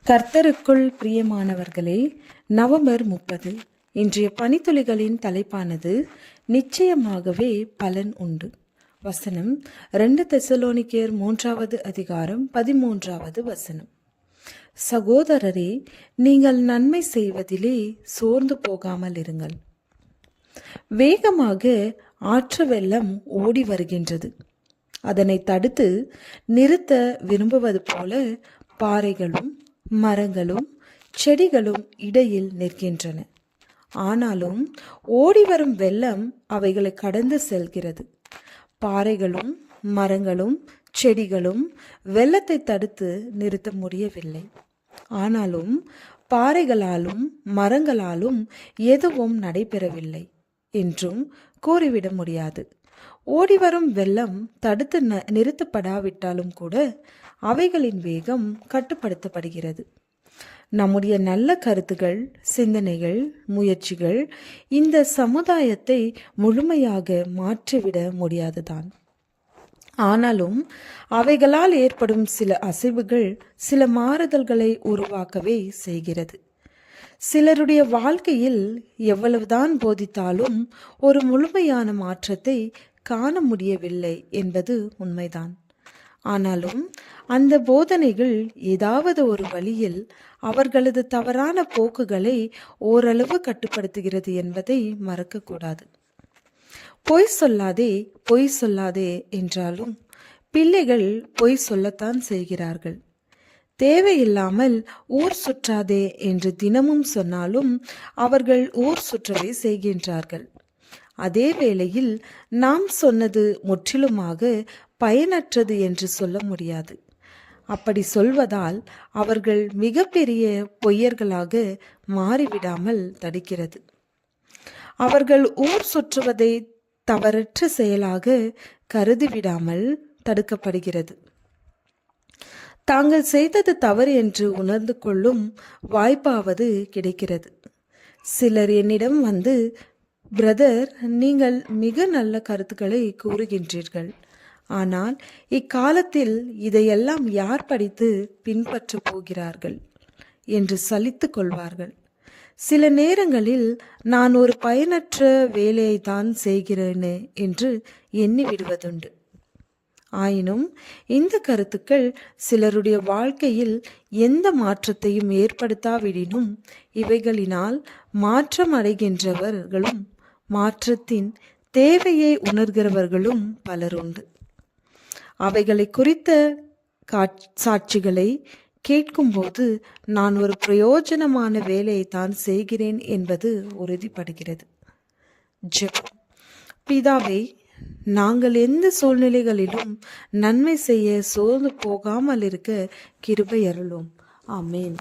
கர்த்தருக்குள் பிரியமானவர்களே, நவம்பர் 30 இன்றைய பனித்துளிகளின் தலைப்பானது நிச்சயமாகவே பலன் உண்டு. வசனம் 2 தெசலோனிக்கேயர் 3 அதிகாரம் 13 வசனம். சகோதரரே, நீங்கள் நன்மை செய்வதிலே சோர்ந்து போகாமல் இருங்கள். வேகமாக ஆற்று வெள்ளம் ஓடி வருகின்றது. அதனை தடுத்து நிறுத்த விரும்புவது போல பாறைகளும் மரங்களும் செடிகளும் இடையில் நிற்கின்றன. ஆனாலும் ஓடிவரும் வெள்ளம் அவைகளை கடந்து செல்கிறது. பாறைகளும் மரங்களும் செடிகளும் வெள்ளத்தை தடுத்து நிறுத்த முடியவில்லை. ஆனாலும் பாறைகளாலும் மரங்களாலும் எதுவும் நடைபெறவில்லை என்றும் கூறிவிட முடியாது. ஓடிவரும் வெள்ளம் தடுத்து நிறுத்தப்படாவிட்டாலும் கூட அவைகளின் வேகம் கட்டுப்படுத்தப்படுகிறது. நம்முடைய நல்ல கருத்துகள், சிந்தனைகள், முயற்சிகள் இந்த சமுதாயத்தை முழுமையாக மாற்றிவிட முடியாதுதான். ஆனாலும் அவைகளால் ஏற்படும் சில அசைவுகள் சில மாறுதல்களை உருவாக்கவே செய்கிறது. சிலருடைய வாழ்க்கையில் எவ்வளவுதான் போதித்தாலும் ஒரு முழுமையான மாற்றத்தை காண முடியவில்லை என்பது உண்மைதான். ஆனாலும் அந்த போதனைகள் ஏதாவது ஒரு வழியில் அவர்களது தவறான போக்குகளை ஓரளவு கட்டுப்படுத்துகிறது என்பதை மறக்கக்கூடாது. பொய் சொல்லாதே, பொய் சொல்லாதே என்றாலும் பிள்ளைகள் பொய் சொல்லத்தான் செய்கிறார்கள். தேவையில்லாமல் ஊர் சுற்றாதே என்று தினமும் சொன்னாலும் அவர்கள் ஊர் சுற்றவே செய்கின்றார்கள். அதே வேளையில் நாம் சொன்னது முற்றிலுமாக பயனற்றது என்று சொல்ல முடியாது. அப்படி சொல்வதால் அவர்கள் மிகப்பெரிய பொய்யர்களாக மாறிவிடாமல் தடுக்கிறது. அவர்கள் ஊர் சுற்றுவதை தவறற்ற செயலாக கருதிவிடாமல் தடுக்கப்படுகிறது. தாங்கள் செய்தது தவறு என்று உணர்ந்து கொள்ளும் வாய்ப்பாவது கிடைக்கிறது. சிலர் என்னிடம் வந்து, பிரதர், நீங்கள் மிக நல்ல கருத்துக்களை கூறுகின்றீர்கள். ஆனால் இக்காலத்தில் இதையெல்லாம் யார் படித்து பின்பற்ற போகிறார்கள் என்று சலித்து கொள்வார்கள். சில நேரங்களில் நான் ஒரு பயனற்ற வேலையை தான் செய்கிறேனே என்று எண்ணி விடுவதுண்டு. ஆயினும் இந்த கருத்துக்கள் சிலருடைய வாழ்க்கையில் எந்த மாற்றத்தையும் ஏற்படுத்தாவிடினும் இவைகளினால் மாற்றம் அடைகின்றவர்களும் மாற்றத்தின் தேவையை உணர்கிறவர்களும் பலருண்டு. அவைகளை குறித்த சாட்சிகளை கேட்கும்போது நான் ஒரு பிரயோஜனமான வேலையை தான் செய்கிறேன் என்பது உறுதிப்படுகிறது. ஜெபம். பிதாவே, நாங்கள் எந்த சூழ்நிலைகளிலும் நன்மை செய்ய சோர்ந்து போகாமல் இருக்க கிருபை அருளும். ஆமேன்.